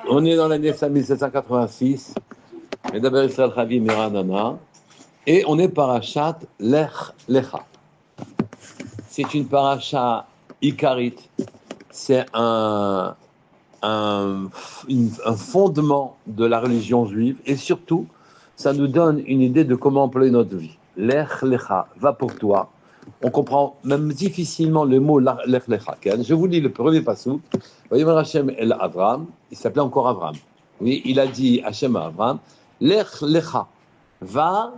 On est dans l'année 5786. Medaber Israël Chavi Meranana. Et on est parachat Lech Lecha. C'est une paracha ikarit. C'est un fondement de la religion juive. Et surtout, ça nous donne une idée de comment employer notre vie. Lech Lecha, va pour toi. On comprend même difficilement le mot Lech Lecha. Je vous lis le premier passou. Voyez, Hashem el Avram, il s'appelait encore Avram. Oui, il a dit Hashem à Avram, Lech Lecha, va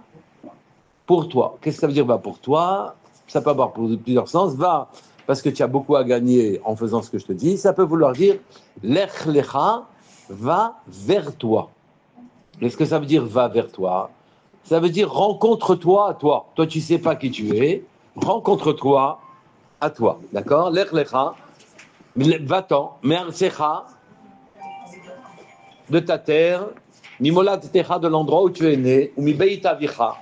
pour toi. Qu'est-ce que ça veut dire va pour toi? Ça peut avoir plusieurs sens. Va parce que tu as beaucoup à gagner en faisant ce que je te dis. Ça peut vouloir dire Lech Lecha, va vers toi. Qu'est-ce que ça veut dire va vers toi? Ça veut dire rencontre-toi à toi. Toi, tu ne sais pas qui tu es. Rencontre-toi à toi. D'accord? Lech Lecha, va-t'en, Me'artsecha, de ta terre, Mimolat Techa, de l'endroit où tu es né, ou Mibeit Avicha,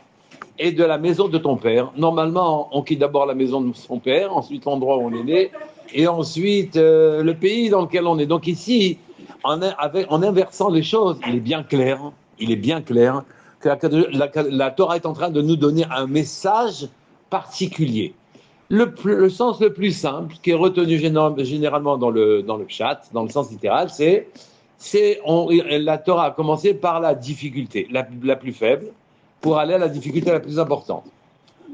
et de la maison de ton père. Normalement, on quitte d'abord la maison de son père, ensuite l'endroit où on est né, et ensuite le pays dans lequel on est. Donc ici, en inversant les choses, il est bien clair que la Torah est en train de nous donner un message particulier. Le sens le plus simple, qui est retenu généralement dans le pshat, dans le sens littéral, la Torah a commencé par la difficulté la plus faible pour aller à la difficulté la plus importante.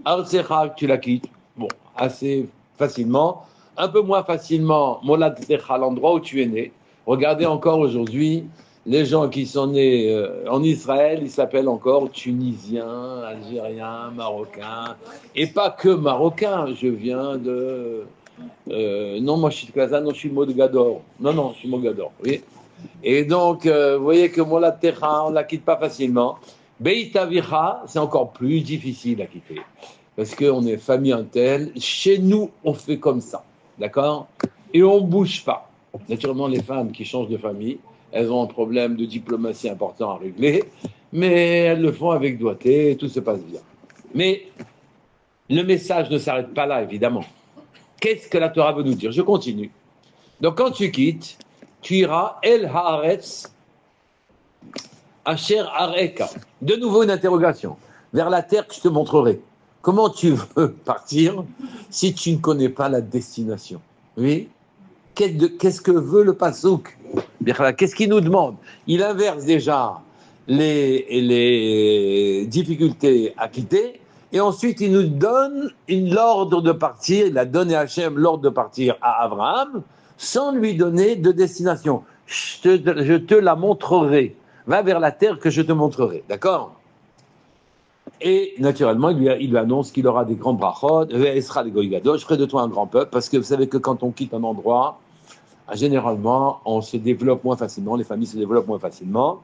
Artsecha, tu la quittes, bon, assez facilement. Un peu moins facilement, Molad Techa, l'endroit où tu es né. Regardez encore aujourd'hui, les gens qui sont nés en Israël, ils s'appellent encore Tunisiens, Algériens, Marocains. Et pas que Marocains, je viens de... non, moi je suis de Kazan, non, je suis Mogador. Non, je suis Mogador, oui. Et donc, vous voyez que Molad Techa, on ne la quitte pas facilement. Beit Avicha, c'est encore plus difficile à quitter. Parce qu'on est famille intelle. Chez nous, on fait comme ça. D'accord? Et on ne bouge pas. Naturellement, les femmes qui changent de famille, elles ont un problème de diplomatie important à régler, mais elles le font avec doigté et tout se passe bien. Mais le message ne s'arrête pas là, évidemment. Qu'est-ce que la Torah veut nous dire? Je continue. Donc, quand tu quittes, tu iras El Haaretz Asher Areka. De nouveau une interrogation. Vers la terre que je te montrerai. Comment tu veux partir si tu ne connais pas la destination? Oui? Qu'est-ce que veut le Passouk? Qu'est-ce qu'il nous demande? Il inverse déjà les difficultés à quitter et ensuite il nous donne l'ordre de partir. Il a donné à Hachem l'ordre de partir à Abraham sans lui donner de destination. Je te la montrerai. Va vers la terre que je te montrerai. D'accord? Et naturellement, il lui annonce qu'il aura des grands brachot, il sera des goïgados, je ferai de toi un grand peuple, parce que vous savez que quand on quitte un endroit, généralement, on se développe moins facilement, les familles se développent moins facilement.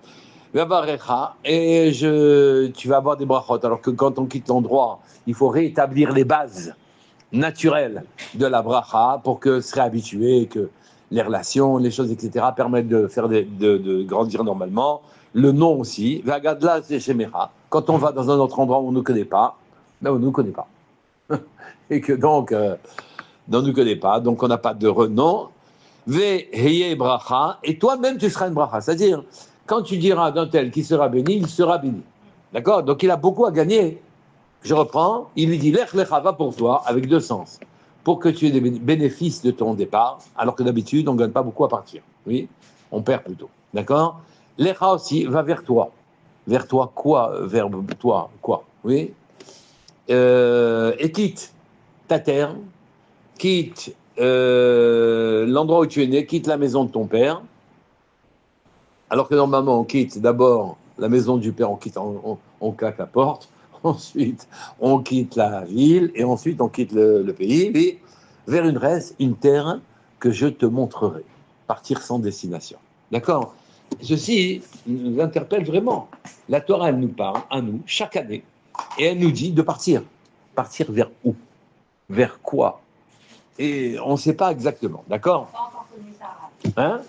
Et tu vas avoir des brachot, alors que quand on quitte l'endroit, il faut rétablir les bases naturelles de la bracha pour que se réhabituer, que les relations, les choses, etc., permettent de faire de grandir normalement. Le nom aussi. Vagadla, c'est Shemecha. Quand on va dans un autre endroit où on ne connaît pas, ben on ne nous connaît pas. Et que donc, on ne nous connaît pas, donc on n'a pas de renom. Ve bracha. Et toi-même, tu seras une bracha. C'est-à-dire, quand tu diras d'un tel qui sera béni, il sera béni. D'accord? Donc il a beaucoup à gagner. Je reprends. Il lui dit, Lech Lecha, va pour toi, avec deux sens. Pour que tu aies des bénéfices de ton départ, alors que d'habitude, on ne gagne pas beaucoup à partir. Oui? On perd plutôt. D'accord? Lecha aussi, va vers toi. Vers toi quoi? Vers toi quoi? Oui? Et quitte ta terre, quitte l'endroit où tu es né, quitte la maison de ton père. Alors que normalement, on quitte d'abord la maison du père, on claque la porte. Ensuite, on quitte la ville et ensuite, on quitte le pays. Et vers une terre que je te montrerai. Partir sans destination. D'accord? Ceci nous interpelle vraiment. La Torah, elle nous parle, à nous, chaque année, et elle nous dit de partir. Partir vers où? Vers quoi? Et on ne sait pas exactement, d'accord? Hein?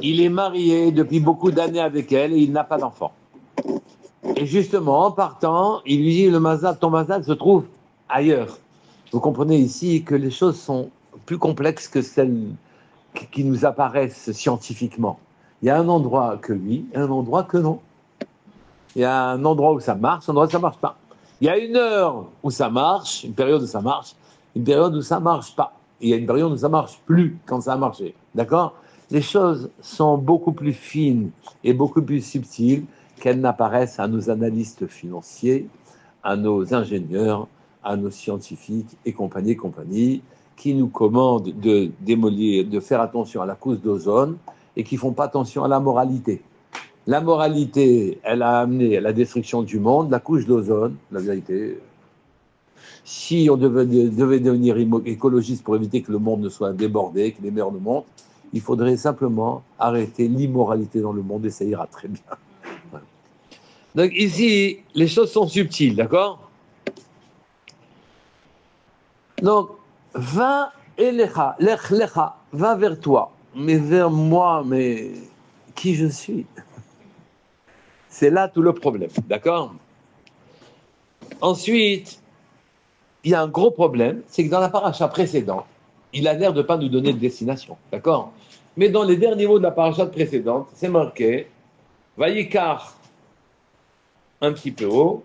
Il est marié depuis beaucoup d'années avec elle et il n'a pas d'enfant. Et justement, en partant, il lui dit, ton mazal se trouve ailleurs. Vous comprenez ici que les choses sont plus complexes que celles qui nous apparaissent scientifiquement. Il y a un endroit que oui, et un endroit que non. Il y a un endroit où ça marche, un endroit où ça ne marche pas. Il y a une heure où ça marche, une période où ça marche, une période où ça ne marche pas. Et il y a une période où ça ne marche plus quand ça a marché. D'accord? Les choses sont beaucoup plus fines et beaucoup plus subtiles qu'elles n'apparaissent à nos analystes financiers, à nos ingénieurs, à nos scientifiques et compagnie, qui nous commandent de démolir, de faire attention à la couche d'ozone et qui ne font pas attention à la moralité. La moralité, elle a amené à la destruction du monde, la couche d'ozone, la vérité. Si on devait devenir écologiste pour éviter que le monde ne soit débordé, que les mers ne montent, il faudrait simplement arrêter l'immoralité dans le monde et ça ira très bien. Voilà. Donc ici, les choses sont subtiles, d'accord? Donc, va elecha, lech lecha, va vers toi, mais vers moi, mais qui je suis? C'est là tout le problème, d'accord? Ensuite, il y a un gros problème, c'est que dans la paracha précédente, il a l'air de ne pas nous donner de destination, d'accord? Mais dans les derniers mots de la paracha précédente, c'est marqué, Vayikar, un petit peu haut,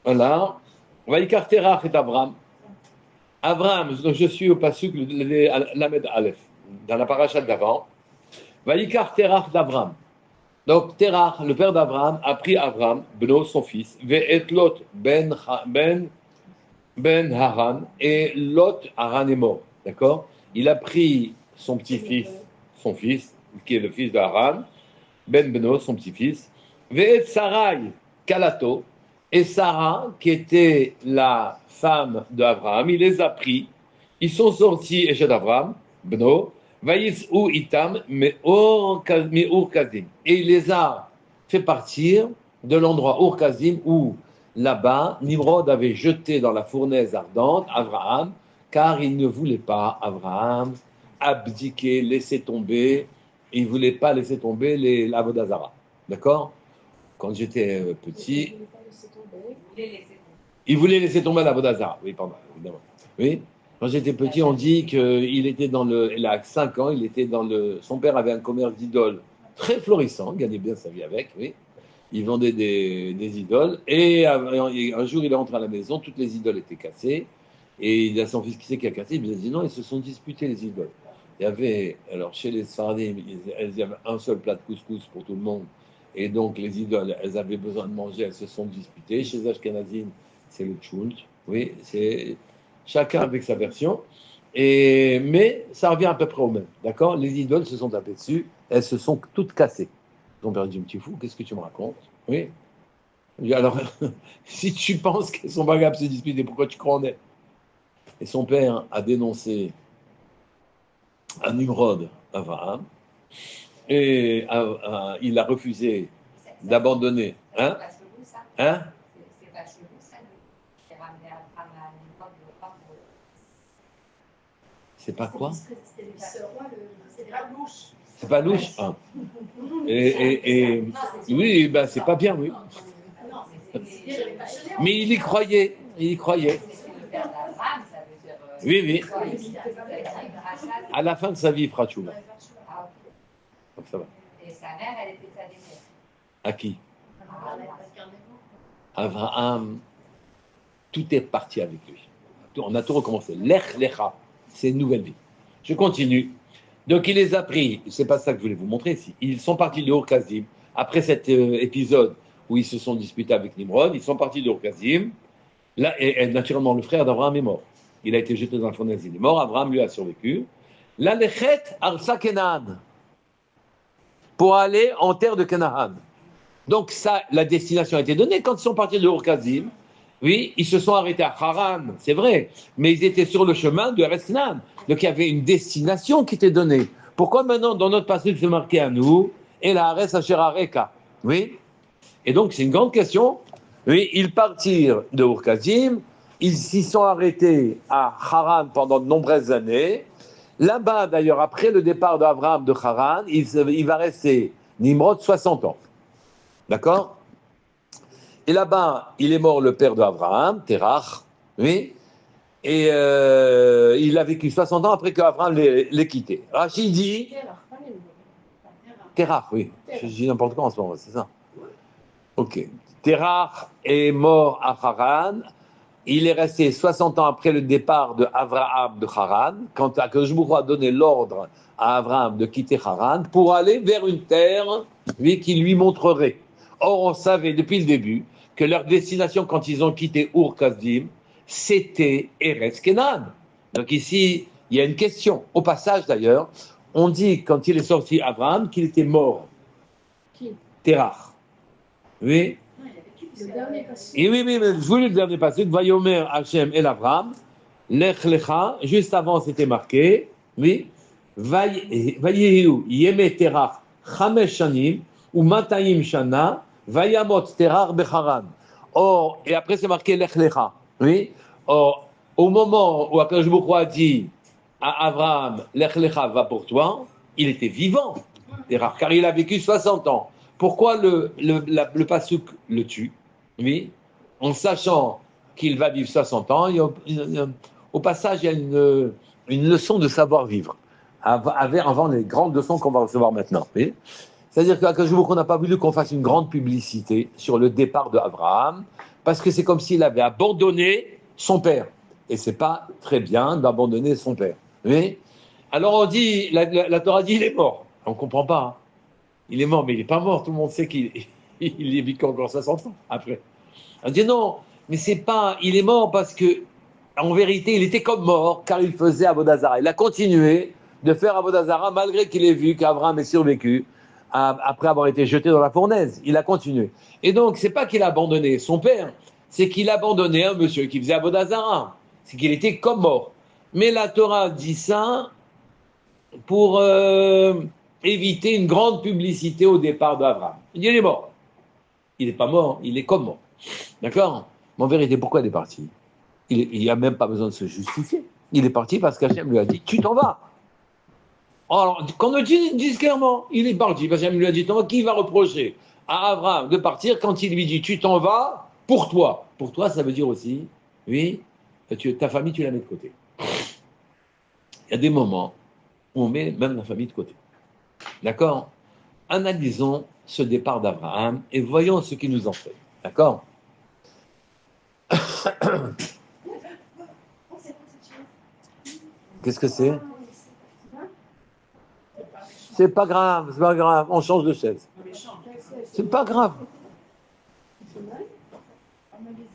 voilà, Vayikar Terach et Abraham. Abraham, je suis au pasuk Lamed Aleph, dans la paracha d'avant, Vayikar Terach d'Abraham. Donc Terach, le père d'Abraham, a pris Abraham, Beno, son fils, Ve'et Lot ben Haran, et Lot, Haran est mort, d'accord? Il a pris son petit-fils, son fils, qui est le fils d'Haran, Ben Beno, son petit-fils, Ve'et Sarai, Kalato, et Sarah, qui était la femme d'Abraham, il les a pris, ils sont sortis, et chez d'Abraham, Beno, Vaïs ou Itam, mais Ur Kazim. Et il les a fait partir de l'endroit Ur Kazim où, là-bas, Nimrod avait jeté dans la fournaise ardente Abraham, car il ne voulait pas, Abraham, abdiquer, laisser tomber, il ne voulait pas laisser tomber l'Avodazara. D'accord? Quand j'étais petit, il voulait laisser tomber l'Avodazara. Oui, pardon, évidemment. Oui. Quand j'étais petit, on dit qu'il était il a 5 ans, son père avait un commerce d'idoles très florissant, gagnait bien sa vie avec, oui. Il vendait des idoles, et un jour, il est rentré à la maison, toutes les idoles étaient cassées, et il a son fils qui a cassé, il a dit non, ils se sont disputés, les idoles. Il y avait, alors chez les Sfaradim, il y avait un seul plat de couscous pour tout le monde, et donc les idoles, elles avaient besoin de manger, elles se sont disputées. Chez les Ashkenazim, c'est le tchount, oui, c'est chacun avec sa version, mais ça revient à peu près au même, d'accord? Les idoles se sont tapées dessus, elles se sont toutes cassées. Ton père dit, petit fou, qu'est-ce que tu me racontes? Oui. Alors, si tu penses qu'elles sont pas capables de se disputer, pourquoi tu crois en elles? Et son père a dénoncé à Nimrod Abraham, et il a refusé d'abandonner. Hein? Hein? C'est pas quoi? C'est pas louche. Ah. Oui, ben c'est pas bien, oui. Mais il y croyait, il y croyait. Oui, oui. À la fin de sa vie, il fera tchouva. Donc ça va. Et sa mère, elle était sa mère. À qui? Abraham, tout est parti avec lui. On a tout recommencé. Lech lecha, c'est une nouvelle vie. Je continue. Donc il les a pris, c'est pas ça que je voulais vous montrer ici. Ils sont partis de Ur-Kazim. Après cet épisode où ils se sont disputés avec Nimrod, ils sont partis de Ur-Kazim. Là, et naturellement, le frère d'Abraham est mort. Il a été jeté dans la fournaise, il est mort. Abraham lui a survécu. La lechet arsa Kenaan, pour aller en terre de Canaan. Donc ça, la destination a été donnée quand ils sont partis de Ur-Kazim. Oui, ils se sont arrêtés à Haran, c'est vrai, mais ils étaient sur le chemin de Eretz Canaan. Donc il y avait une destination qui était donnée. Pourquoi maintenant, dans notre passage, c'est marqué à nous, et la Hares Asher Areka? Oui. Et donc c'est une grande question. Oui, ils partirent de Ur-Kazim, ils s'y sont arrêtés à Haran pendant de nombreuses années. Là-bas, d'ailleurs, après le départ d'Abraham de Haran, il va rester Nimrod 60 ans. D'accord? Et là-bas, il est mort le père d'Abraham, Terach, oui, et il a vécu 60 ans après qu'Abraham l'ait quitté. Rachid dit, Terach, oui, je dis n'importe quoi en ce moment, c'est ça. Ok. Terach est mort à Haran. Il est resté 60 ans après le départ de Abraham de Haran, quand Akadosh Baruch Hu a donné l'ordre à Abraham de quitter Haran pour aller vers une terre, lui, qui lui montrerait. Or, on savait depuis le début que leur destination, quand ils ont quitté Ur Kasdim, c'était Eretz Kenan. Donc ici, il y a une question. Au passage, d'ailleurs, on dit, quand il est sorti Abraham, qu'il était mort. Qui? Terach. Oui. Le dernier passé. Et oui, mais je voulais le dernier passage, Vayomer Hachem El Avram, Lech Lecha, juste avant c'était marqué, oui, Vayehu Yeme Terach Chamesh Shanim, ou Matayim Shana, Vayamot Terach Becharan. Or, et après c'est marqué Lech Lecha, oui, or, au moment où Akadosh Baruch Hu a dit à Abraham, Lech Lecha va pour toi, il était vivant, Terach, car il a vécu 60 ans. Pourquoi le pasuk le tue? Oui, en sachant qu'il va vivre 60 ans, au passage, il y a une leçon de savoir-vivre, avant les grandes leçons qu'on va recevoir maintenant. Oui. C'est-à-dire qu'à jour qu'on n'a pas voulu qu'on fasse une grande publicité sur le départ d'Abraham, parce que c'est comme s'il avait abandonné son père. Et c'est pas très bien d'abandonner son père. Oui. Alors on dit, la Torah dit, il est mort. On ne comprend pas. Hein. Il est mort, mais il n'est pas mort. Tout le monde sait qu'il est vécu encore 60 ans après. On dit non, mais c'est pas. Il est mort parce que, en vérité, il était comme mort car il faisait Avodazara. Il a continué de faire Avodazara malgré qu'il ait vu qu'Abraham ait survécu après avoir été jeté dans la fournaise. Il a continué. Et donc, c'est pas qu'il a abandonné son père, c'est qu'il a abandonné un monsieur qui faisait Avodazara. C'est qu'il était comme mort. Mais la Torah dit ça pour éviter une grande publicité au départ d'Abraham. Il dit, il est mort. Il n'est pas mort, il est comme mort. D'accord? Mais en vérité, pourquoi il est parti? Il n'y a même pas besoin de se justifier. Il est parti parce qu'Hachem lui a dit, tu t'en vas. Alors, qu'on nous dise clairement, il est parti parce qu'Hachem lui a dit, qui va reprocher à Abraham de partir quand il lui dit, tu t'en vas pour toi? Pour toi, ça veut dire aussi, oui, ta famille, tu la mets de côté. Il y a des moments où on met même la famille de côté. D'accord? Analysons ce départ d'Abraham et voyons ce qu'il nous en fait. D'accord? Qu'est-ce que c'est? C'est pas grave, c'est pas grave. On change de chaise. C'est pas grave.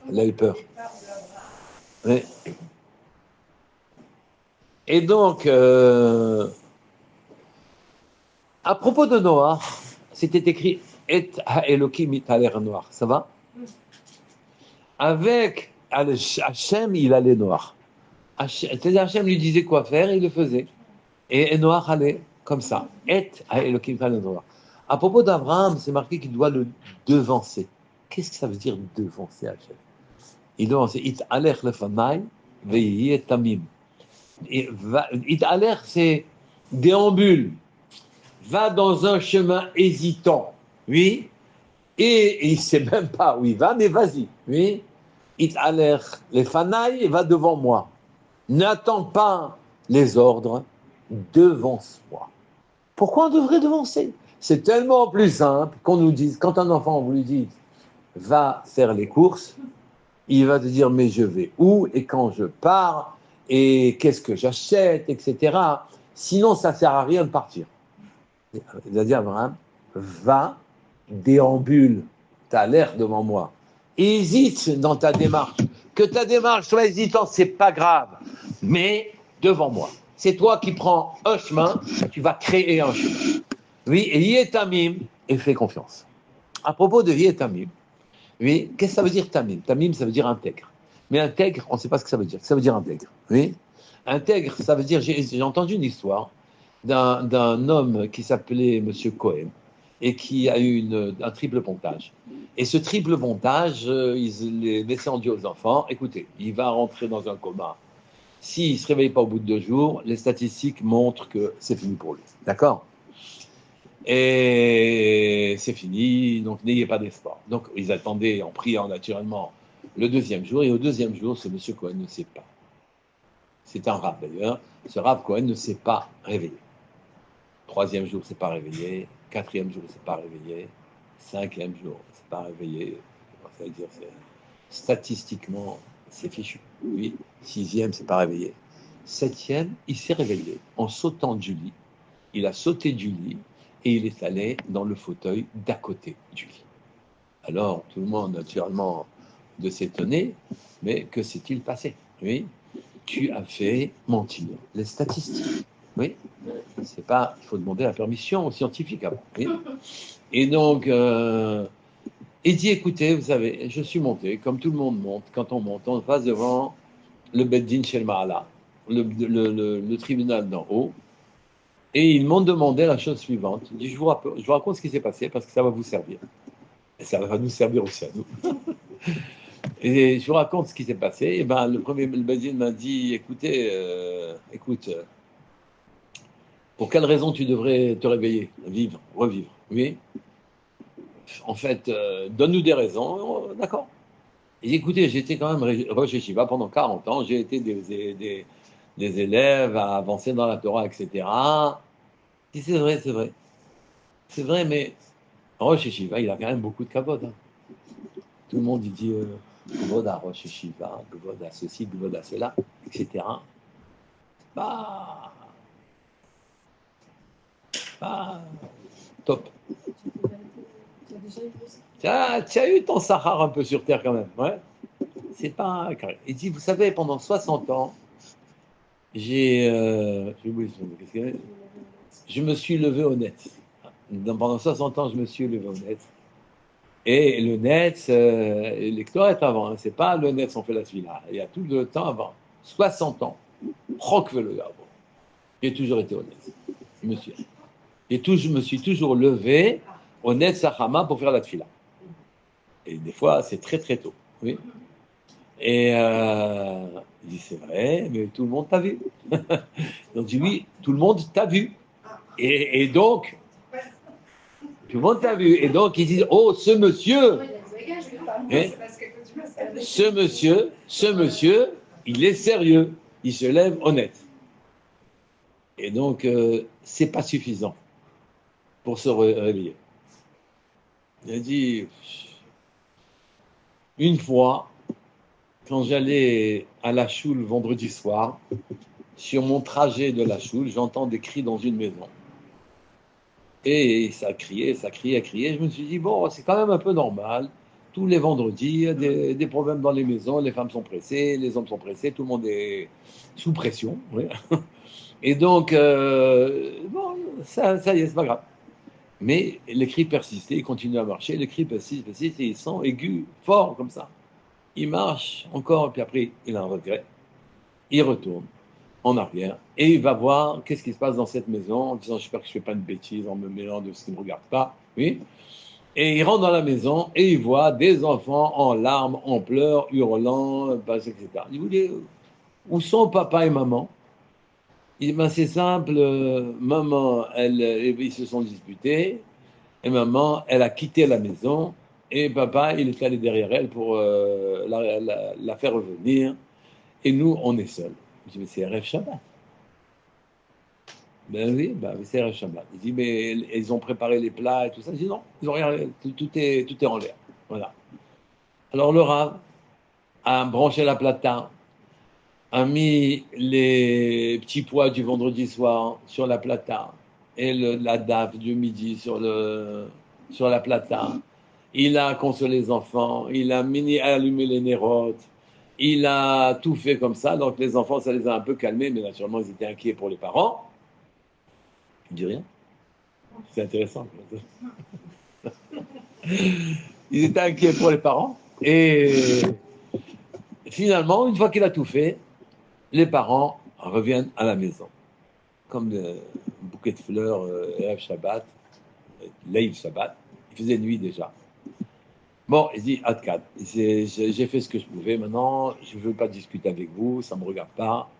Elle a eu peur. Oui. Et donc, à propos de Noah, c'était écrit Et ha-Elokim italer Noah. Ça va? Avec Hachem, il allait Noah. C'est-à-dire, Hachem lui disait quoi faire, et il le faisait. Et Noah allait comme ça. Et ha-Elokim italer Noah. À propos d'Abraham, c'est marqué qu'il doit le devancer. Qu'est-ce que ça veut dire devancer Hachem? Il devance It alech lefanai ve'yeh tamim. It alech, c'est déambule. Va dans un chemin hésitant, oui, et il ne sait même pas où il va, mais vas-y, oui. It alech lefanai, va devant moi. N'attends pas les ordres, devance-moi. Pourquoi on devrait devancer? C'est tellement plus simple qu'on nous dise, quand un enfant, vous lui dit, va faire les courses, il va te dire, mais je vais où et quand je pars et qu'est-ce que j'achète, etc. Sinon, ça ne sert à rien de partir. Il a dit à Abraham, va, déambule, tu as l'air devant moi. Hésite dans ta démarche. Que ta démarche soit hésitante, c'est pas grave, mais devant moi. C'est toi qui prends un chemin, tu vas créer un chemin. Oui, et Yetamim, et fais confiance. À propos de Yetamim, oui, qu'est-ce que ça veut dire Tamim? Tamim, ça veut dire intègre. Mais intègre, on ne sait pas ce que ça veut dire. Ça veut dire intègre. Oui. Intègre, ça veut dire. J'ai entendu une histoire d'un homme qui s'appelait Monsieur Cohen et qui a eu un triple pontage. Et ce triple pontage, il laissait en Dieu aux enfants. Écoutez, il va rentrer dans un coma. S'il ne se réveille pas au bout de 2 jours, les statistiques montrent que c'est fini pour lui. D'accord? Et c'est fini, donc n'ayez pas d'espoir. Donc ils attendaient en priant naturellement le deuxième jour, et au deuxième jour, ce monsieur Cohen ne s'est pas. C'est un rave d'ailleurs. Ce rave Cohen ne s'est pas réveillé. Troisième jour, c'est pas réveillé. Quatrième jour, c'est pas réveillé. Cinquième jour, c'est pas réveillé. Ça veut dire, statistiquement, c'est fichu. Oui. Sixième, c'est pas réveillé. Septième, il s'est réveillé en sautant du lit. Il a sauté du lit et il est allé dans le fauteuil d'à côté du lit. Alors, tout le monde, naturellement, de s'étonner, mais que s'est-il passé? Oui, tu as fait mentir les statistiques. Oui, c'est pas, il faut demander la permission aux scientifiques avant. Oui. Et donc, il dit, écoutez, vous savez, je suis monté, comme tout le monde monte, quand on monte, on passe devant le Beddin Shel Ma'ala, le tribunal d'en haut, et ils m'ont demandé la chose suivante. Il dit, je vous raconte ce qui s'est passé parce que ça va vous servir. Et ça va nous servir aussi à nous. Et je vous raconte ce qui s'est passé. Et ben, le Beddin m'a dit, écoutez, écoute, pour quelle raison tu devrais te réveiller, vivre, revivre? Oui. En fait, donne-nous des raisons. D'accord. Et écoutez, j'étais quand même Rosh Yeshiva pendant 40 ans. J'ai été des élèves à avancer dans la Torah, etc. Si c'est vrai, c'est vrai. C'est vrai, mais Rosh Yeshiva, il a quand même beaucoup de kavod. Hein. Tout le monde, il dit kavod à Rosh Yeshiva, kavod à ceci, kavod à cela, etc. Bah, bah, top. Tu as eu ton Sahara un peu sur Terre quand même, ouais. C'est pas carré. Il dit, vous savez, pendant 60 ans, je me suis levé au net. Pendant 60 ans, je me suis levé au net. Et le net, l'histoire est avant. Hein. C'est pas le net, on fait la suite là. Il y a tout le temps avant. 60 ans. Roquefort. J'ai toujours été honnête. Monsieur. Je me suis toujours levé au net Sahama pour faire la tfila. Et des fois, c'est très très tôt. Oui. Et il dit, c'est vrai, mais tout le monde t'a vu. Donc, je dis, oui, tout le monde t'a vu. Et donc, tout le monde t'a vu. Et donc, ils disent, oh, ce monsieur, ce monsieur, il est sérieux. Il se lève honnête. Et donc, c'est pas suffisant pour se réveiller. Il a dit, une fois, quand j'allais à la choule vendredi soir, sur mon trajet de la choule, j'entends des cris dans une maison. Et ça criait. Je me suis dit, bon, c'est quand même un peu normal. Tous les vendredis, il y a des problèmes dans les maisons, les femmes sont pressées, les hommes sont pressés, tout le monde est sous pression. Oui. Et donc, bon, ça y est, c'est pas grave. Mais les cris persistaient, ils continuent à marcher, les cris persistent, et ils sont aigus, forts comme ça. Il marche encore, puis après, il a un regret. Il retourne en arrière et il va voir qu'est-ce qui se passe dans cette maison en disant j'espère que je ne fais pas une bêtise en me mêlant de ce qui ne me regarde pas. Oui. Et il rentre dans la maison et il voit des enfants en larmes, en pleurs, hurlant, etc. Il vous dit où sont papa et maman? Il dit ben, c'est simple, maman, ils se sont disputés et maman, elle a quitté la maison et papa, il est allé derrière elle pour la faire revenir et nous, on est seuls. Je dis mais c'est rêve Shabbat. Ben oui, c'est Erev Shabbat. Il dit, mais ils ont préparé les plats et tout ça. Je dis, non, ils ont rien, tout est en l'air. Voilà. Alors le Rav a branché la plata, a mis les petits pois du vendredi soir sur la plata et la daf du midi sur la plata. Il a consolé les enfants, il a allumé les nérotes, il a tout fait comme ça. Donc les enfants, ça les a un peu calmés, mais naturellement, ils étaient inquiets pour les parents. Je dis rien. C'est intéressant. Ils étaient inquiets pour les parents. Et finalement, une fois qu'il a tout fait, les parents reviennent à la maison. Comme un bouquet de fleurs, Erev Shabbat, Leil Shabbat. Il faisait nuit déjà. Bon, il dit, Adkad, j'ai fait ce que je pouvais. Maintenant, je ne veux pas discuter avec vous, ça ne me regarde pas.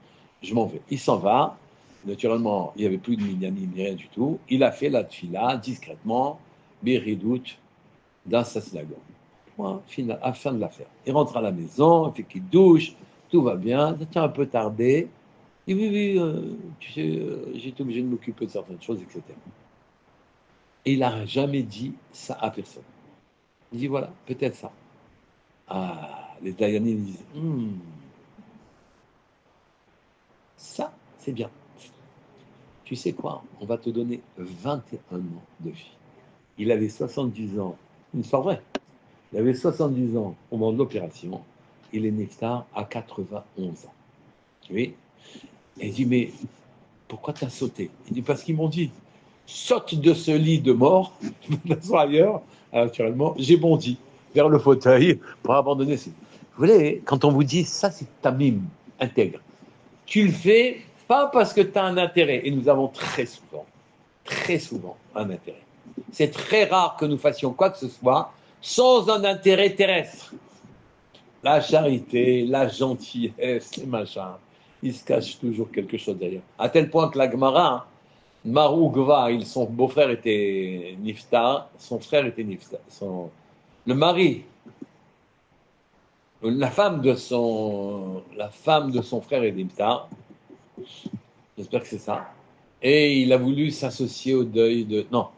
Je m'en vais. Il s'en va. naturellement, il n'y avait plus de minyanim, ni rien du tout. Il a fait la tfila discrètement, biridout, dans sa synagogue. Voilà, à fin de l'affaire. Il rentre à la maison, il fait qu'il douche, tout va bien, ça tient un peu tardé. Il dit oui, tu sais, j'ai été obligé de m'occuper de certaines choses, etc. Et il n'a jamais dit ça à personne. Il dit voilà, peut-être ça. Ah, les Dayanim disent ça, c'est bien. Tu sais quoi, on va te donner 21 ans de vie. Il avait 70 ans, une histoire vraie. Il avait 70 ans au moment de l'opération. Il est neftar à 91 ans. Oui. Et il dit, mais pourquoi tu as sauté? Il dit, parce qu'ils m'ont dit, saute de ce lit de mort, sois ailleurs. Alors, naturellement, j'ai bondi vers le fauteuil pour abandonner. Vous voyez, quand on vous dit, ça c'est tamim, intègre. Tu le fais pas parce que tu as un intérêt. Et nous avons très souvent un intérêt. C'est très rare que nous fassions quoi que ce soit sans un intérêt terrestre. La charité, la gentillesse, les machins, il se cache toujours quelque chose derrière. À tel point que la Gemara, Marou Gva, son beau-frère était Nifta, son frère était Nifta. Le mari, la femme de son frère est Nifta. J'espère que c'est ça. Et il a voulu s'associer au deuil de... Non,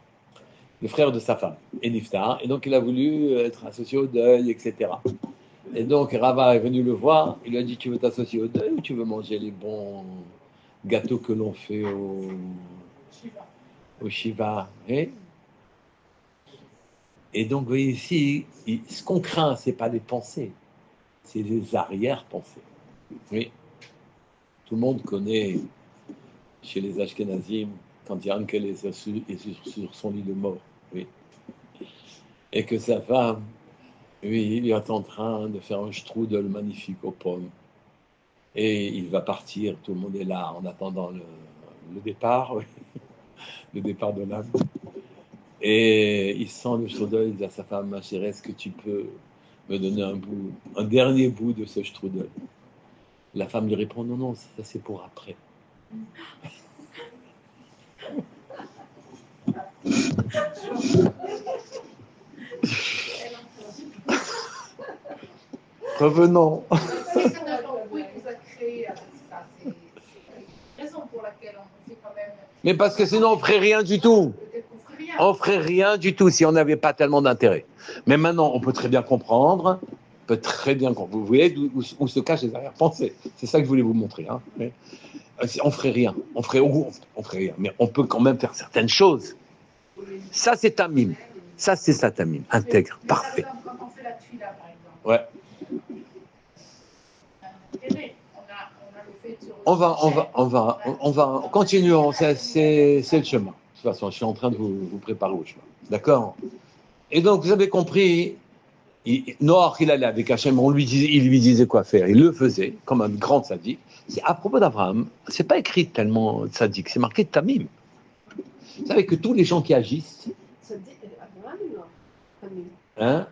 le frère de sa femme est Nifta. Et donc il a voulu être associé au deuil, etc. Et donc Rava est venu le voir. Il lui a dit, tu veux t'associer au deuil ou tu veux manger les bons gâteaux que l'on fait au Shiva, et donc, vous voyez ici, ce qu'on craint, ce n'est pas les pensées, c'est les arrière-pensées. Oui. Tout le monde connaît, chez les Ashkenazim, quand Yankel est sur son lit de mort. Oui. Et que sa femme, oui, il est en train de faire un strudel magnifique aux pommes. Et il va partir, tout le monde est là en attendant le départ, oui. Le départ de l'âme. Et il sent le strudel, il dit à sa femme, ma chérie, est-ce que tu peux me donner un dernier bout de ce strudel? La femme lui répond, non, ça c'est pour après. Revenons. Mais parce que sinon on ferait rien du tout. On ferait rien du tout si on n'avait pas tellement d'intérêt. Mais maintenant, on peut très bien comprendre. Vous voyez où se cachent les arrière-pensées. C'est ça que je voulais vous montrer. Hein. Mais, on ferait rien. On ferait rien. Mais on peut quand même faire certaines choses. Ça, c'est tamim. Ça, c'est ça, tamim. Intègre. Parfait. Quand on fait la tuila, par exemple. Ouais. On va, continuons, c'est le chemin. De toute façon, je suis en train de vous préparer au chemin. D'accord? Et donc, vous avez compris, Noach, il allait avec Hachem, il lui disait quoi faire. Il le faisait, comme un grand sadique. C'est à propos d'Abraham, c'est pas écrit tellement sadique, c'est marqué tamim. Vous savez que tous les gens qui agissent... Abraham ou Noach? Tamim. Hein?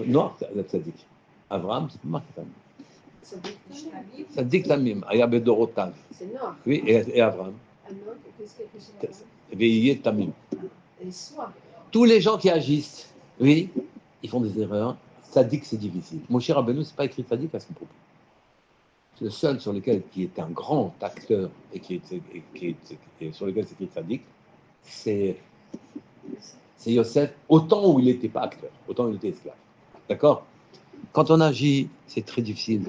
Noach, c'est sadique. Abraham, c'est pas marqué tamim. Ça dit Tamim, Ayab Dorotav. C'est Noach. Oui, et Abraham. Veillez Tamim. Tous les gens qui agissent, oui, ils font des erreurs. Sadik, c'est difficile. Mon cher Rabbeinu, c'est pas écrit Sadik à son propos. Le seul sur lequel qui est un grand acteur et sur lequel c'est écrit Sadik, c'est Yosef, autant où il n'était pas acteur, autant où il était esclave. D'accord? Quand on agit, c'est très difficile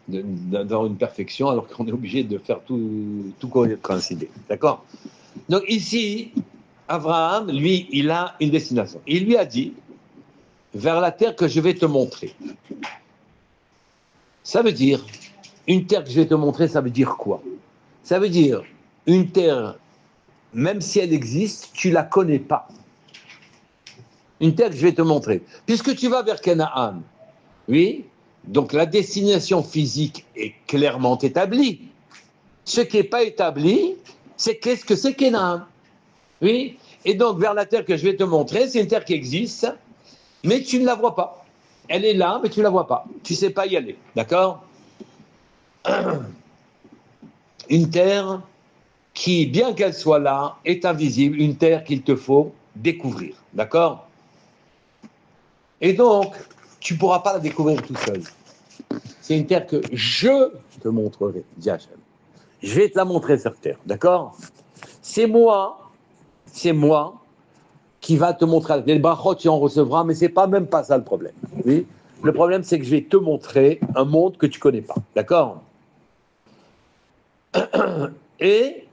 d'avoir une perfection alors qu'on est obligé de faire tout coïncider. D'accord? Donc ici, Abraham, lui, il a une destination. Il lui a dit, vers la terre que je vais te montrer. Ça veut dire, une terre que je vais te montrer, ça veut dire quoi? Ça veut dire, une terre, même si elle existe, tu ne la connais pas. Une terre que je vais te montrer. Puisque tu vas vers Canaan, oui, donc la destination physique est clairement établie. Ce qui n'est pas établi, c'est qu'est-ce que c'est Canaan. Oui, et donc vers la terre que je vais te montrer, c'est une terre qui existe, mais tu ne la vois pas. Elle est là, mais tu ne la vois pas. Tu ne sais pas y aller, d'accord? Une terre qui, bien qu'elle soit là, est invisible, une terre qu'il te faut découvrir. D'accord? Et donc, tu ne pourras pas la découvrir tout seul. C'est une terre que je te montrerai, dit Hachem. Je vais te la montrer sur terre, d'accord? C'est moi qui va te montrer. Les brachot, tu en recevras, mais c'est pas même pas ça le problème. Oui? Le problème, c'est que je vais te montrer un monde que tu connais pas, d'accord? Et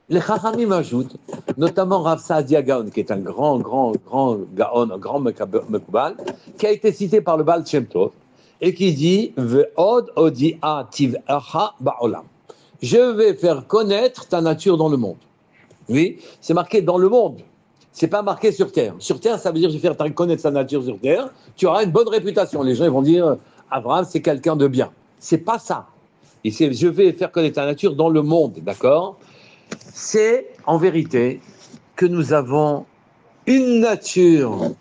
les Chachamim ajoutent, notamment Rav Saadia Gaon, qui est un grand Gaon, un grand Mekubal, qui a été cité par le Baal Shem Tov, et qui dit Ve'od odi'a tiv'acha ba'olam. Je vais faire connaître ta nature dans le monde. Oui, c'est marqué dans le monde. C'est pas marqué sur terre. Sur terre, ça veut dire je vais faire connaître sa nature sur terre. Tu auras une bonne réputation. Les gens ils vont dire Abraham, c'est quelqu'un de bien. C'est pas ça. Et c'est je vais faire connaître ta nature dans le monde, d'accord? C'est en vérité que nous avons une nature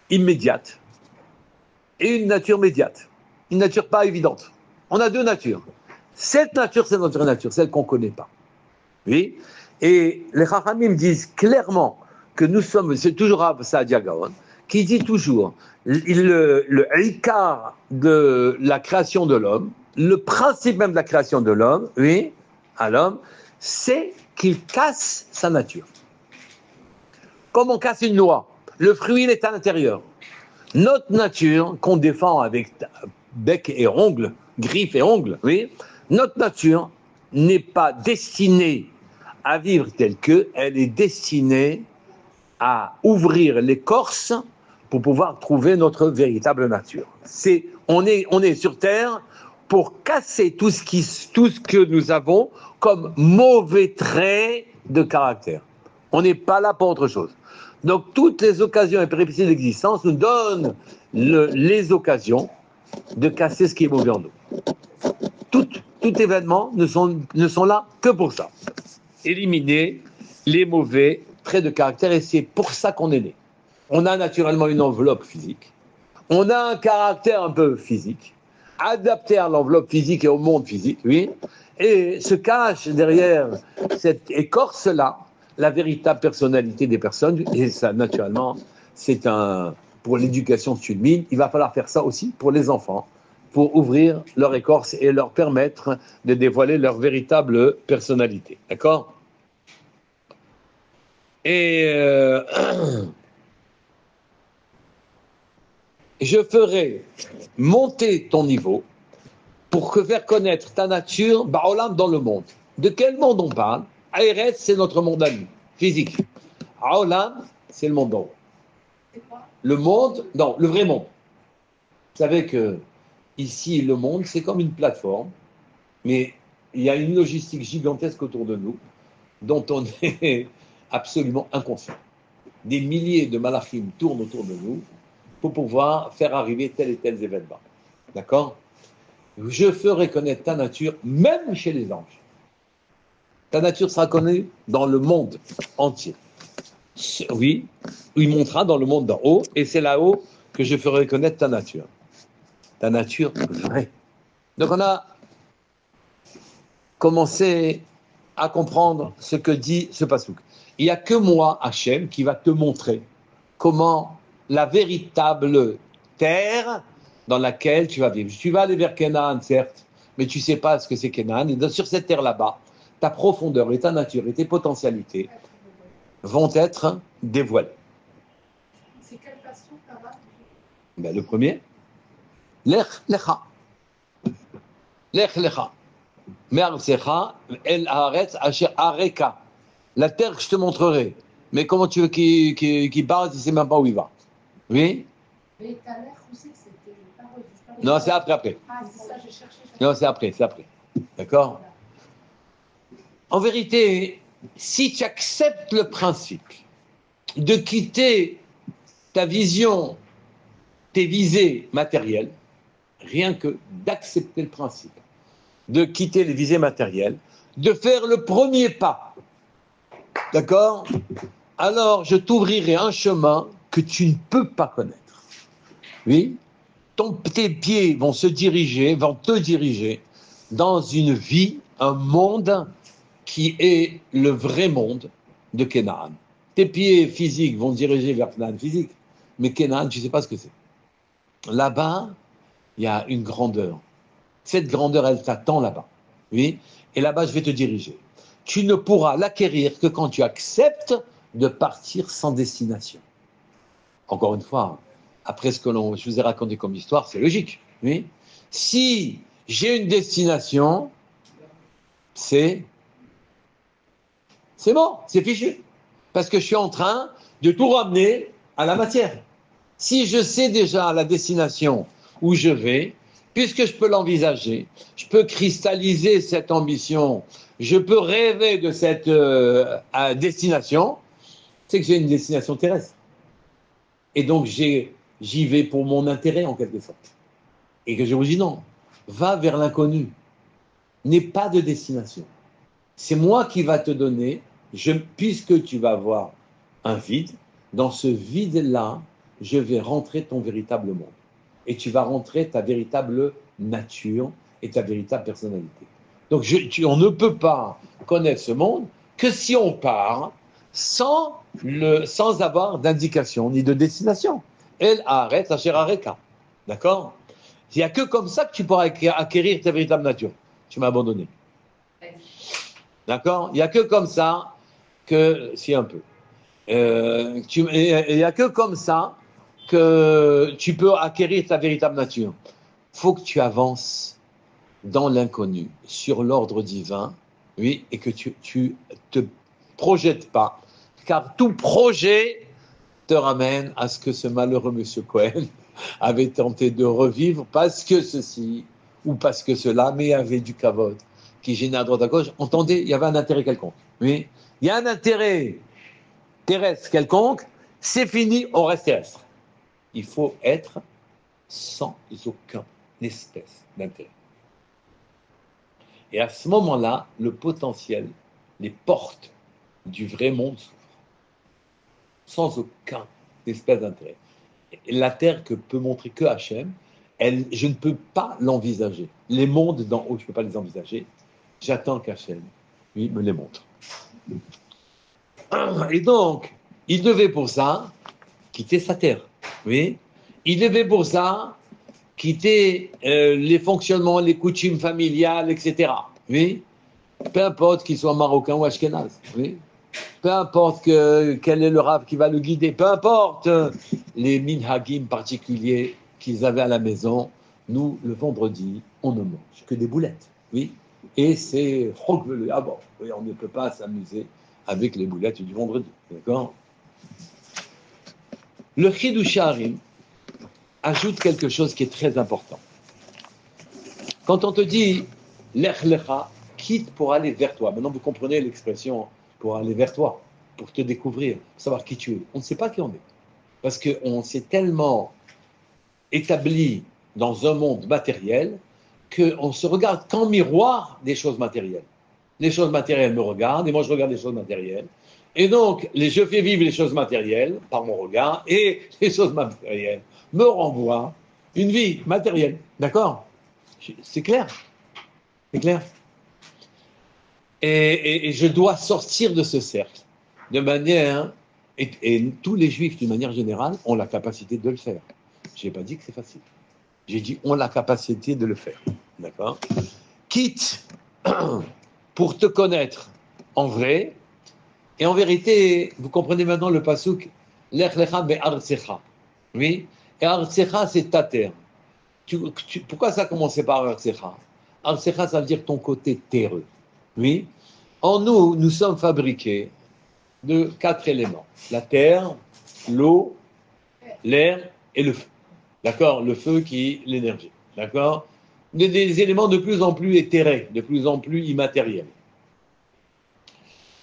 immédiate et une nature médiate. Une nature pas évidente. On a deux natures. Cette nature, c'est notre nature, celle qu'on ne connaît pas. Oui. Et les Chachamim disent clairement que nous sommes, c'est toujours Rav Saadia Gaon, qui dit toujours, le Ikar de la création de l'homme, le principe même de la création de l'homme, oui, à l'homme, c'est qu'il casse sa nature. Comme on casse une noix, le fruit il est à l'intérieur. Notre nature, qu'on défend avec bec et ongles, griffes et ongles, oui, notre nature n'est pas destinée à vivre telle que, elle est destinée à ouvrir l'écorce pour pouvoir trouver notre véritable nature. On est sur Terre pour casser tout ce que nous avons comme mauvais traits de caractère. On n'est pas là pour autre chose. Donc toutes les occasions et péripéties d'existence nous donnent les occasions de casser ce qui est mauvais en nous. Tout événement ne sont là que pour ça. Éliminer les mauvais traits de caractère, et c'est pour ça qu'on est né. On a naturellement une enveloppe physique, on a un caractère un peu physique, adapté à l'enveloppe physique et au monde physique, oui, et se cache derrière cette écorce-là la véritable personnalité des personnes, et ça, naturellement, pour l'éducation sulmine, il va falloir faire ça aussi pour les enfants, pour ouvrir leur écorce et leur permettre de dévoiler leur véritable personnalité. D'accord? Et je ferai monter ton niveau pour faire connaître ta nature ba'olam dans le monde. De quel monde on parle? Aéret, c'est notre monde à nous, physique. Aolam, c'est le monde d'en haut. Le monde, non, le vrai monde. Vous savez que ici, le monde, c'est comme une plateforme, mais il y a une logistique gigantesque autour de nous, dont on est absolument inconscient. Des milliers de malachim tournent autour de nous pour pouvoir faire arriver tel et tel événement. D'accord? Je ferai connaître ta nature, même chez les anges. Ta nature sera connue dans le monde entier. Oui, il montera dans le monde d'en haut, et c'est là-haut que je ferai connaître ta nature. Ta nature vraie. Donc on a commencé à comprendre ce que dit ce pasouk. Il n'y a que moi, Hachem, qui va te montrer comment la véritable terre dans laquelle tu vas vivre. Tu vas aller vers Canaan, certes, mais tu ne sais pas ce que c'est Canaan. Et sur cette terre là-bas, ta profondeur et ta nature et tes potentialités vont être dévoilées. C'est quelle passion, là-bas? Ben, le premier, Lech Lecha. Lech Lecha. Me'arsecha el haaretz asher areka. La terre que je te montrerai. Mais comment tu veux qu'il parle, il ne sait même pas où il va. Oui? Mais ta mère aussi, c'était pas registre. Non, c'est après. Ah, c'est ça, j'ai cherché. Non, c'est après. D'accord? En vérité, si tu acceptes le principe de quitter ta vision, tes visées matérielles, rien que d'accepter le principe, de quitter les visées matérielles, de faire le premier pas, d'accord? Alors je t'ouvrirai un chemin que tu ne peux pas connaître. Oui? Tes pieds vont te diriger dans une vie, un monde qui est le vrai monde de Canaan. Tes pieds physiques vont diriger vers Canaan physique, mais Canaan, tu ne sais pas ce que c'est. Là-bas, il y a une grandeur. Cette grandeur, elle t'attend là-bas. Oui. Et là-bas, je vais te diriger. Tu ne pourras l'acquérir que quand tu acceptes de partir sans destination. Encore une fois, après ce que je vous ai raconté comme histoire, c'est logique. Oui. Si j'ai une destination, c'est bon, c'est fichu. Parce que je suis en train de tout ramener à la matière. Si je sais déjà la destination où je vais, puisque je peux l'envisager, je peux cristalliser cette ambition, je peux rêver de cette destination, c'est que j'ai une destination terrestre. Et donc j'y vais pour mon intérêt en quelque sorte. Et que je vous dis non, va vers l'inconnu. N'aie pas de destination. C'est moi qui va te donner, puisque tu vas avoir un vide, dans ce vide-là, je vais rentrer ton véritable monde. Et tu vas rentrer ta véritable nature et ta véritable personnalité. Donc on ne peut pas connaître ce monde que si on part sans avoir d'indication ni de destination. El arrête Asher Areka. D'accord? Il n'y a que comme ça que tu pourras acquérir ta véritable nature. Tu m'as abandonné. D'accord? Il n'y a que comme ça que, si un peu. Il n'y a que comme ça que tu peux acquérir ta véritable nature. Il faut que tu avances dans l'inconnu, sur l'ordre divin, oui, et que tu te projettes pas, car tout projet te ramène à ce que ce malheureux monsieur Cohen avait tenté de revivre parce que ceci ou parce que cela, mais il y avait du kavod qui gênait à droite à gauche. Entendez, il y avait un intérêt quelconque. Oui, il y a un intérêt terrestre quelconque, c'est fini, on reste terrestre. Il faut être sans aucune espèce d'intérêt. Et à ce moment-là, le potentiel, les portes du vrai monde s'ouvrent. Sans aucun espèce d'intérêt. Et la terre que peut montrer que Hachem, je ne peux pas l'envisager. Les mondes d'en haut, je ne peux pas les envisager. J'attends qu'Hachem, lui, me les montre. Et donc, il devait pour ça quitter sa terre. Oui. Il devait pour ça quitter les fonctionnements, les coutumes familiales, etc. Oui. Peu importe qu'il soit marocain ou ashkénaze. Oui. Peu importe quel est le rave qui va le guider. Peu importe les minhagim particuliers qu'ils avaient à la maison. Nous, le vendredi, on ne mange que des boulettes. Oui. Et c'est ah bon, oui, on ne peut pas s'amuser avec les boulettes du vendredi. D'accord? Le Chidush Harim ajoute quelque chose qui est très important. Quand on te dit Lech Lecha, quitte pour aller vers toi. Maintenant, vous comprenez l'expression pour aller vers toi, pour te découvrir, pour savoir qui tu es. On ne sait pas qui on est. Parce qu'on s'est tellement établi dans un monde matériel qu'on se regarde qu'en miroir des choses matérielles. Les choses matérielles me regardent et moi je regarde les choses matérielles. Et donc, je fais vivre les choses matérielles par mon regard et les choses matérielles me renvoient une vie matérielle. D'accord? C'est clair? C'est clair? Et je dois sortir de ce cercle de manière, et tous les juifs d'une manière générale ont la capacité de le faire. Je n'ai pas dit que c'est facile. J'ai dit ont la capacité de le faire. D'accord? Quitte pour te connaître en vrai, et en vérité, vous comprenez maintenant le passouk, Lech lecha be'artsecha. Oui? Et artsecha, c'est ta terre. Pourquoi ça a commencé par artsecha? Artsecha, ça veut dire ton côté terreux. Oui? En nous, nous sommes fabriqués de 4 éléments. La terre, l'eau, l'air et le feu. D'accord? Le feu qui est l'énergie. D'accord? Des éléments de plus en plus éthérés, de plus en plus immatériels.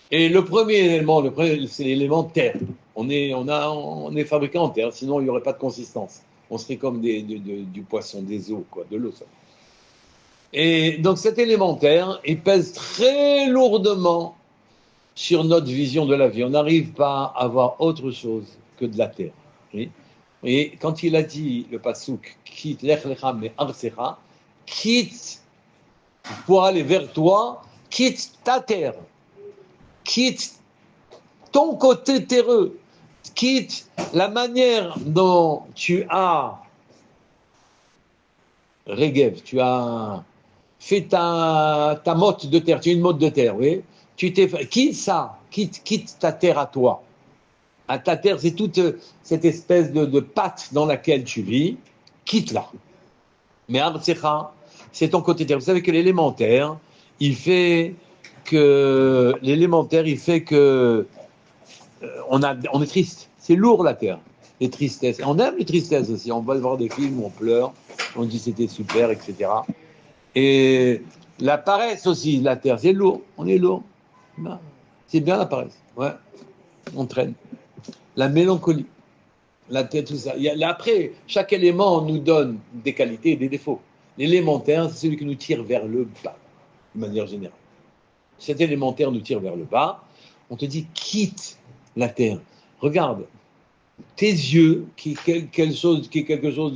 Et le premier élément, c'est l'élément terre. On est fabriqué en terre, sinon il n'y aurait pas de consistance. On serait comme du poisson, des eaux, quoi, de l'eau. Ça. Et donc cet élément terre, il pèse très lourdement sur notre vision de la vie. On n'arrive pas à voir autre chose que de la terre. Oui. Et quand il a dit, le passouk, quitte l'ech lecha me arsecha, quitte pour aller vers toi, quitte ta terre, quitte ton côté terreux, quitte la manière dont tu as Regev, tu as fait ta motte de terre, tu as une motte de terre, oui. Quitte ça, quitte ta terre à toi. À ta terre, c'est toute cette espèce de pâte dans laquelle tu vis, quitte-la. Mais Artsecha, c'est ton côté terre. Vous savez que l'élémentaire, il fait que on est triste. C'est lourd la terre, les tristesses. On aime les tristesses aussi. On va voir des films où on pleure, on dit c'était super, etc. Et la paresse aussi, la terre, c'est lourd. On est lourd. C'est bien la paresse. Ouais, on traîne. La mélancolie, la tête, tout ça. Après, chaque élément nous donne des qualités et des défauts. L'élémentaire, c'est celui qui nous tire vers le bas, de manière générale. Cet élémentaire nous tire vers le bas. On te dit, quitte la terre. Regarde, tes yeux, qui est quelque chose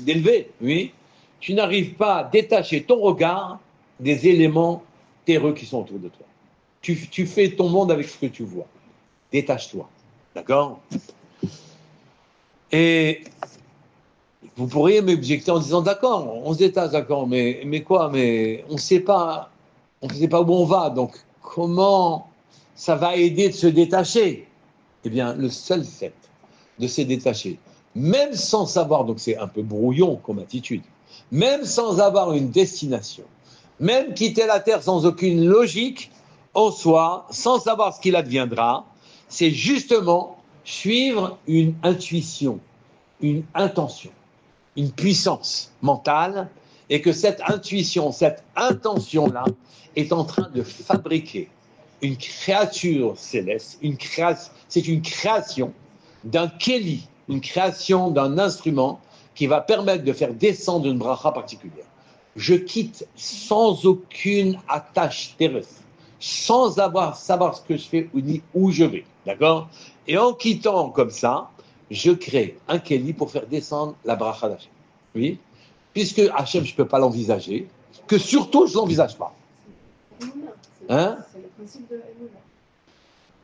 d'élevé, oui, tu n'arrives pas à détacher ton regard des éléments terreux qui sont autour de toi. Tu fais ton monde avec ce que tu vois. Détache-toi. D'accord? Et vous pourriez m'objecter en disant, d'accord, on se détache, d'accord, mais quoi? Mais on ne sait pas où on va, donc comment ça va aider de se détacher? Eh bien, le seul fait de se détacher, même sans savoir, donc c'est un peu brouillon comme attitude, même sans avoir une destination, même quitter la terre sans aucune logique en soi, sans savoir ce qu'il adviendra, c'est justement suivre une intuition, une intention, une puissance mentale, et que cette intuition, cette intention-là est en train de fabriquer une créature céleste, c'est une création d'un keli, une création d'un instrument qui va permettre de faire descendre une bracha particulière. Je quitte sans aucune attache terrestre, sans savoir ce que je fais ni où je vais, d'accord? Et en quittant comme ça, je crée un keli pour faire descendre la bracha d'Hachem. Oui? Puisque Hachem, je ne peux pas l'envisager, que surtout je ne l'envisage pas. Hein? C'est le principe de Emouna.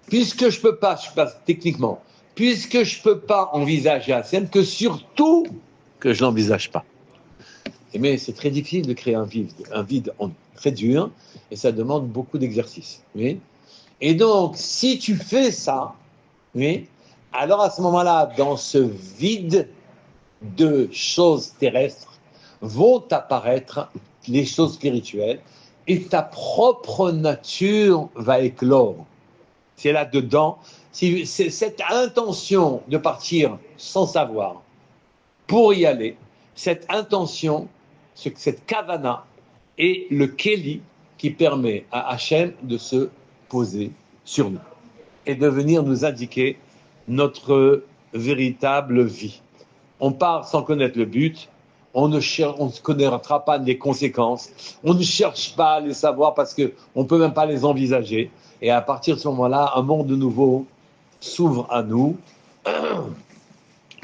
Puisque je peux pas techniquement, puisque je peux pas envisager Hachem, que surtout que je l'envisage pas. Mais c'est très difficile de créer un vide très dur, et ça demande beaucoup d'exercice. Oui? Et donc, si tu fais ça, oui, alors à ce moment-là, dans ce vide de choses terrestres, vont apparaître les choses spirituelles, et ta propre nature va éclore. C'est là-dedans, c'est cette intention de partir sans savoir, pour y aller, cette intention, cette kavana, est le keli qui permet à Hachem de se poser sur nous et de venir nous indiquer notre véritable vie. On part sans connaître le but, on ne connaîtra pas les conséquences, on ne cherche pas à les savoir parce qu'on ne peut même pas les envisager. Et à partir de ce moment-là, un monde nouveau s'ouvre à nous,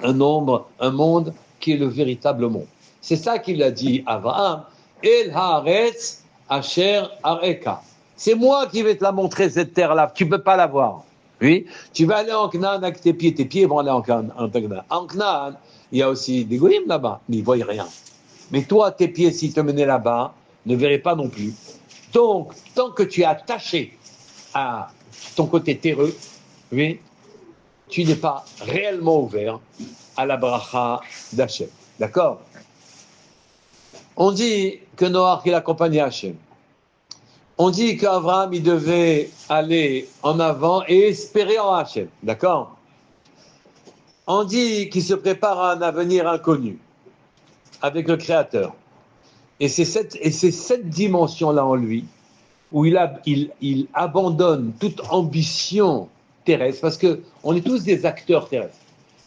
un monde qui est le véritable monde. C'est ça qu'il a dit à Abraham, El Haaretz Asher Areka. C'est moi qui vais te la montrer, cette terre-là, tu ne peux pas la voir. Oui, tu vas aller en Canaan avec tes pieds vont aller en Canaan. En Canaan, il y a aussi des goïms là-bas, mais ils ne voient rien. Mais toi, tes pieds, s'ils te menaient là-bas, ne verraient pas non plus. Donc, tant que tu es attaché à ton côté terreux, oui, tu n'es pas réellement ouvert à la bracha d'Hachem. D'accord? On dit que Noach, il accompagnait Hachem. On dit qu'Abraham, il devait aller en avant et espérer en Hachem. D'accord? On dit qu'il se prépare à un avenir inconnu avec le Créateur. Et c'est cette dimension-là en lui où il abandonne toute ambition terrestre, parce qu'on est tous des acteurs terrestres.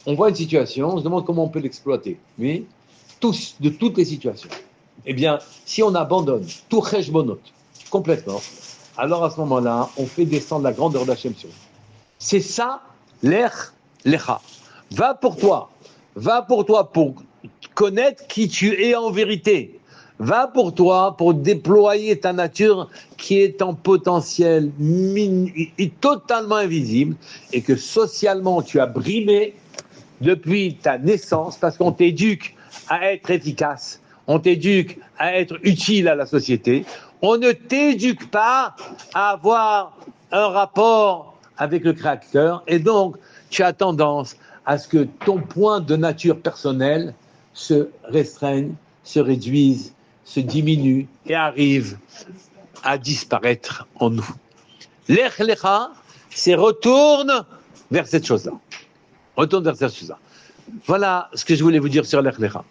On voit une situation, on se demande comment on peut l'exploiter. Oui? Tous, de toutes les situations. Eh bien, si on abandonne tout cheshbonot, complètement, alors à ce moment-là, on fait descendre la grandeur d'Hachem sur nous. C'est ça, l'ech lecha. Va pour toi pour connaître qui tu es en vérité. Va pour toi, pour déployer ta nature qui est en potentiel totalement invisible et que socialement tu as brimé depuis ta naissance parce qu'on t'éduque à être efficace, on t'éduque à être utile à la société, on ne t'éduque pas à avoir un rapport avec le Créateur et donc tu as tendance à ce que ton point de nature personnelle se restreigne, se réduise, se diminue et arrive à disparaître en nous. Lech lecha, c'est retourne vers cette chose-là. Retourne vers cette chose-là. Voilà ce que je voulais vous dire sur Lech lecha.